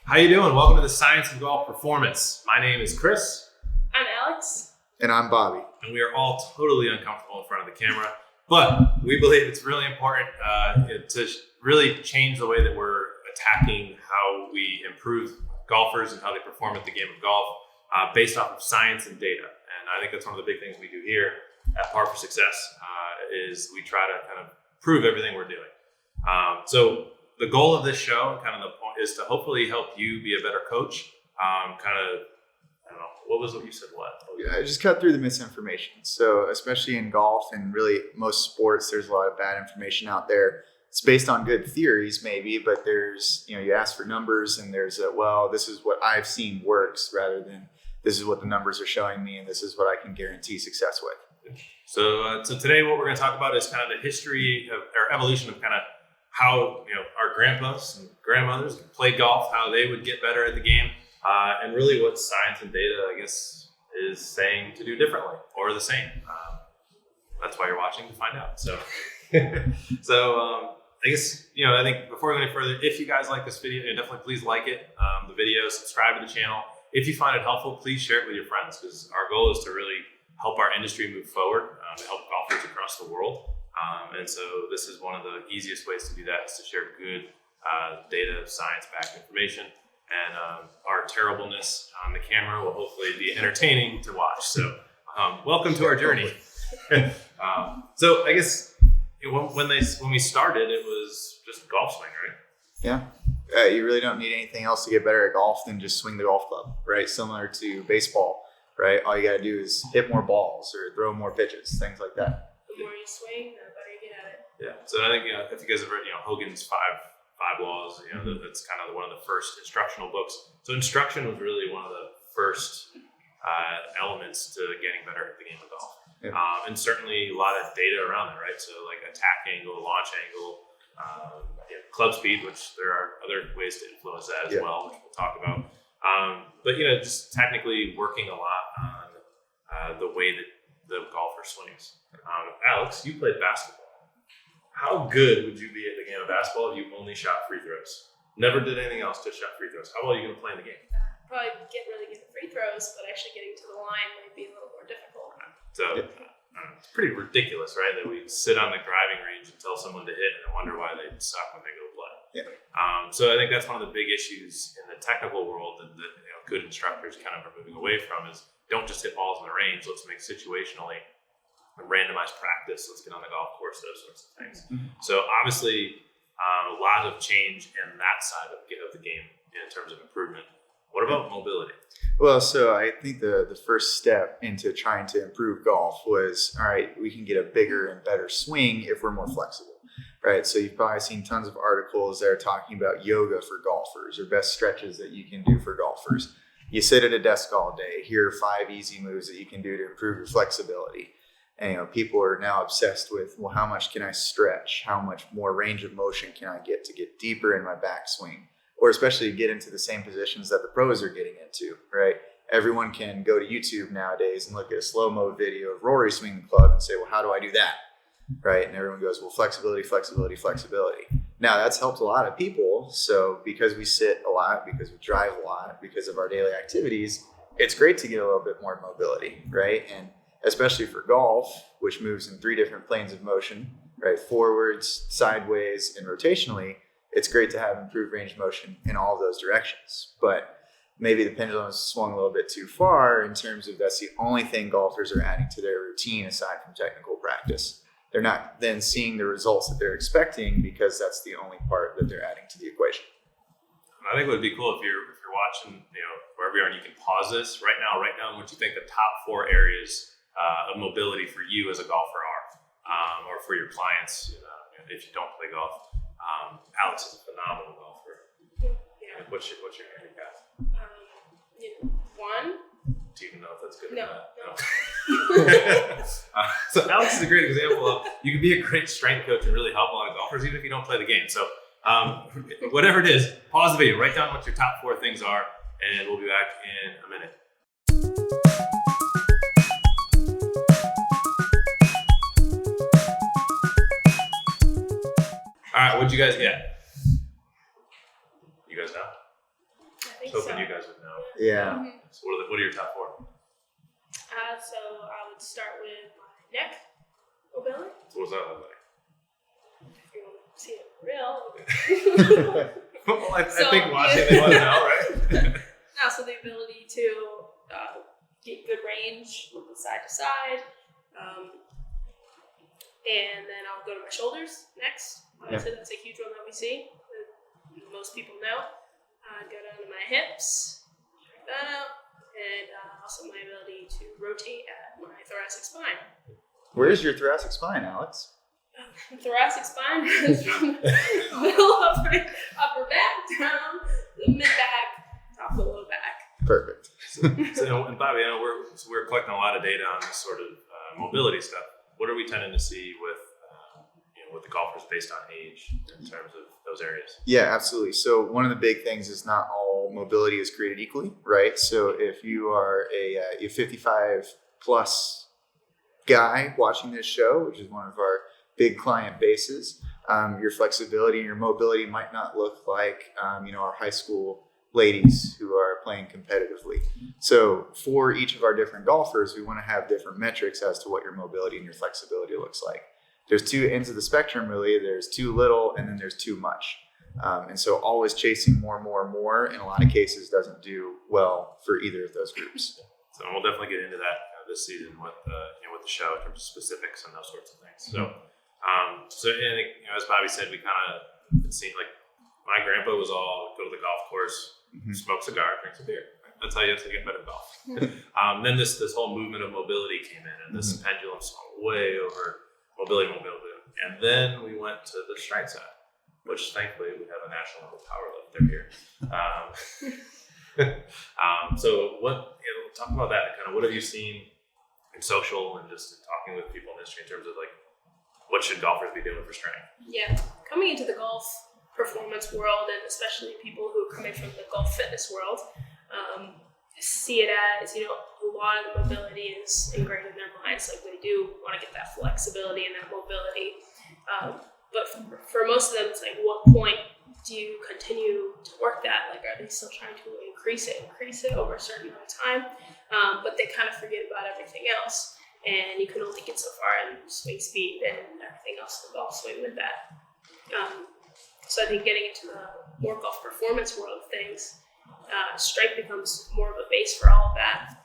How you doing? Welcome to the Science of Golf Performance. My name is Chris. I'm Alex. And I'm Bobby. And we are all totally uncomfortable in front of the camera, but we believe it's really important to really change the way that we're attacking how we improve golfers and how they perform at the game of golf based off of science and data. And I think that's one of the big things we do here at Par for Success is we try to kind of prove everything we're doing. So the goal of this show, kind of the point, is to hopefully help you be a better coach. I don't know, what was what you said? What? I just cut through the misinformation. So especially in golf and really most sports, there's a lot of bad information out there. It's based on good theories maybe, but there's, you ask for numbers and there's this is what I've seen works rather than this is what the numbers are showing me and this is what I can guarantee success with. So today what we're going to talk about is kind of the history of, or evolution of kind of how our grandpas and grandmothers played golf, how they would get better at the game, and really what science and data, I guess, is saying to do differently or the same. That's why you're watching, to find out. So, I guess I think before we go any further, if you guys like this video, definitely please like it, the video, subscribe to the channel. If you find it helpful, please share it with your friends because our goal is to really help our industry move forward, to help golfers across the world. And so this is one of the easiest ways to do that is to share good data, science-backed information. And our terribleness on the camera will hopefully be entertaining to watch. So welcome to our journey. So I guess when we started, it was just golf swing, right? Yeah. You really don't need anything else to get better at golf than just swing the golf club, right? Similar to baseball, right? All you got to do is hit more balls or throw more pitches, things like that. The more you swing, the better you get at it. Yeah. So I think if you guys have read Hogan's five laws, that's kind of one of the first instructional books. So instruction was really one of the first elements to getting better at the game of golf. Yeah. And certainly a lot of data around it, right? So like attack angle, launch angle, club speed, which there are other ways to influence that as well, which we'll talk about. But just technically working a lot on the way that the golfer swings. Alex, you played basketball. How good would you be at the game of basketball if you only shot free throws? Never did anything else, just shot free throws. How well are you going to play in the game? Probably get really good at free throws, but actually getting to the line might be a little more difficult. So it's pretty ridiculous, right? That we sit on the driving range and tell someone to hit and wonder why they suck when they go play. Yeah. So I think that's one of the big issues in the technical world that good instructors kind of are moving away from is don't just hit balls in the range. Let's make situationally randomized practice. Let's get on the golf course, those sorts of things. Mm-hmm. So obviously a lot of change in that side of the game in terms of improvement. What about mobility? Well, so I think the first step into trying to improve golf was, all right, we can get a bigger and better swing if we're more flexible, right? So you've probably seen tons of articles that are talking about yoga for golfers or best stretches that you can do for golfers. You sit at a desk all day. Here are 5 easy moves that you can do to improve your flexibility. And people are now obsessed with, well, how much can I stretch? How much more range of motion can I get to get deeper in my backswing? Or especially get into the same positions that the pros are getting into, right? Everyone can go to YouTube nowadays and look at a slow-mo video of Rory swinging the club and say, well, how do I do that? Right? And everyone goes, well, flexibility, flexibility, flexibility. Now, that's helped a lot of people. So because we sit a lot, because we drive a lot, because of our daily activities, it's great to get a little bit more mobility, right? And especially for golf, which moves in 3 different planes of motion, right? Forwards, sideways, and rotationally, it's great to have improved range of motion in all of those directions. But maybe the pendulum has swung a little bit too far in terms of that's the only thing golfers are adding to their routine aside from technical practice. They're not then seeing the results that they're expecting because that's the only part that they're adding to the equation. I think it would be cool if you're watching, wherever you are, and you can pause this right now, write down what you think the top 4 areas of mobility for you as a golfer are, or for your clients if you don't play golf. Alex is a phenomenal golfer. Yeah. What's your handicap? 1. Do you even know if that's good No. or not? So Alex is a great example of you can be a great strength coach and really help a lot of golfers even if you don't play the game. So whatever it is, pause the video, write down what your top 4 things are, and we'll be back in a minute. All right, what'd you guys get? You guys know? I was hoping you guys would know. Yeah. So what are your top 4? So I would start with my neck mobility. So what does that look like? If you want to see it real. Well, I So, think watching it was now, right? Also the ability to get good range from side to side. And then I'll go to my shoulders next. Obviously, that's a huge one that we see. That most people know. Go down to my hips, check that out. And also my ability to rotate at my thoracic spine. Where's your thoracic spine, Alex? Thoracic spine is from the middle of my upper back down the mid back, top of the low back. Perfect. So, and Bobby, I know we're collecting a lot of data on this sort of mobility stuff. What are we tending to see with the golfers based on age in terms of those areas? Yeah, absolutely. So one of the big things is not all mobility is created equally, right? So if you are a 55 plus guy watching this show, which is one of our big client bases, your flexibility and your mobility might not look like our high school ladies who are playing competitively. So for each of our different golfers, we want to have different metrics as to what your mobility and your flexibility looks like. There's 2 ends of the spectrum, really. There's too little and then there's too much. And so always chasing more in a lot of cases doesn't do well for either of those groups. So we'll definitely get into that this season with the show in terms of specifics and those sorts of things. So, and as Bobby said, we kind of seen like my grandpa was all go to the golf course, smoke cigar, drink some beer. That's how you have to get better at golf. Then this whole movement of mobility came in, and this pendulum swung way over mobility. And then we went to the strength side, which thankfully we have a national level power lifter here. So talk about that. Kind of what have you seen in social and just in talking with people in the industry in terms of like what should golfers be doing for strength? Yeah, coming into the golf performance world, and especially people who are coming from the golf fitness world, see it as, a lot of the mobility is ingrained in their minds. Like, they do want to get that flexibility and that mobility. But for most of them, it's like, what point do you continue to work that? Like, are they still trying to increase it over a certain amount of time? But they kind of forget about everything else. And you can only get so far in swing speed and everything else in the golf swing with that. So I think getting into the more golf performance world of things, strength becomes more of a base for all of that.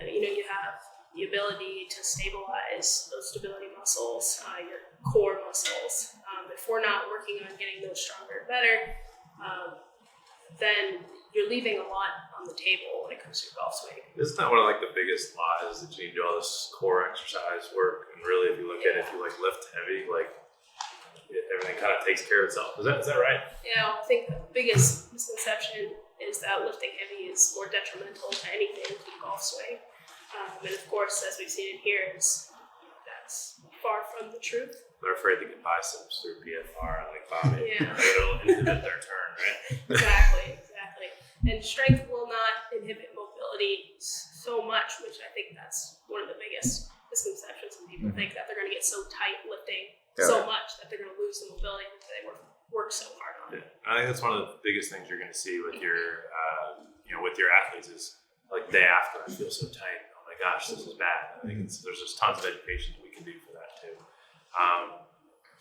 You have the ability to stabilize those stability muscles, your core muscles. If we're not working on getting those stronger and better, then you're leaving a lot on the table when it comes to your golf swing. Isn't that one of like the biggest lies that you need to do all this core exercise work? And really, if you look at it, if you like lift heavy, like everything kind of takes care of itself. Is that right? Yeah, I think the biggest misconception is that lifting heavy is more detrimental to anything to the golf swing. And of course, as we've seen it here, that's far from the truth. They're afraid to get biceps through PFR, like Bobby. Yeah. It'll inhibit their turn, right? Exactly. And strength will not inhibit mobility so much, which I think that's one of the biggest misconceptions. When people think that they're going to get so tight lifting so much that they're going to lose the mobility that they work so hard on. Yeah. I think that's one of the biggest things you're going to see with your, with your athletes is like day after, I feel so tight. Oh my gosh, this is bad. I think there's just tons of education that we can do for that too.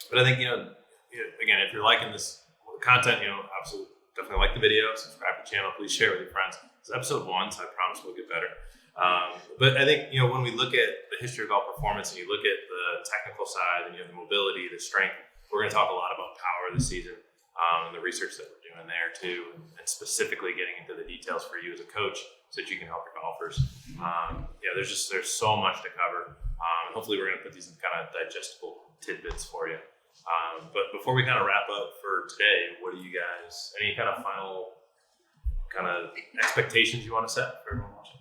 But I think, again, if you're liking this content, absolutely. Definitely like the video, subscribe to the channel, please share with your friends. It's episode 1, so I promise we'll get better. But I think, when we look at the history of golf performance and you look at the technical side and you have the mobility, the strength, we're going to talk a lot about power this season and the research that we're doing there too, and specifically getting into the details for you as a coach so that you can help your golfers. There's so much to cover. Hopefully we're going to put these in kind of digestible tidbits for you. But before we kind of wrap up for today, what do you guys, any kind of final kind of expectations you want to set for everyone watching?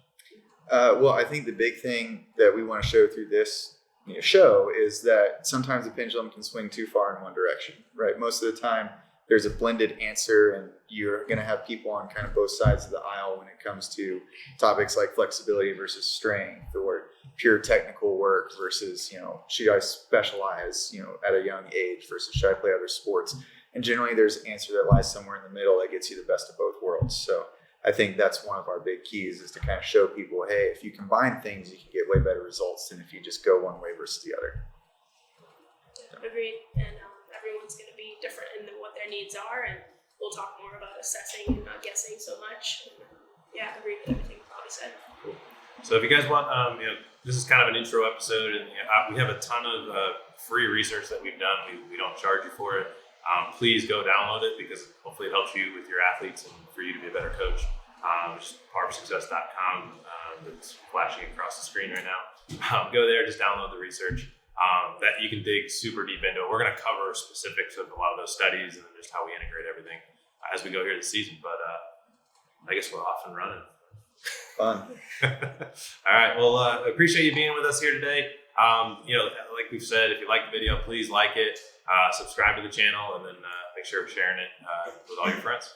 Well, I think the big thing that we want to show through this show is that sometimes the pendulum can swing too far in one direction, right? Most of the time there's a blended answer, and you're going to have people on kind of both sides of the aisle when it comes to topics like flexibility versus strength, or pure technical work versus, should I specialize, at a young age versus should I play other sports? And generally there's an answer that lies somewhere in the middle that gets you the best of both worlds. So I think that's one of our big keys, is to kind of show people, hey, if you combine things, you can get way better results than if you just go one way versus the other. Yeah, agreed. And everyone's going to be different in what their needs are, and we'll talk more about assessing and not guessing so much. And, yeah, I agree with everything Bobby said. Cool. So if you guys want, this is kind of an intro episode, and we have a ton of free research that we've done. We don't charge you for it. Please go download it, because hopefully it helps you with your athletes and for you to be a better coach. Just powerofsuccess.com. That's flashing across the screen right now. Go there, just download the research that you can dig super deep into. We're going to cover specifics of a lot of those studies and just how we integrate everything as we go here this season. But I guess we're off and running. Fun. All right. Well, I appreciate you being with us here today. Like we've said, if you like the video, please like it, subscribe to the channel, and then make sure of sharing it with all your friends.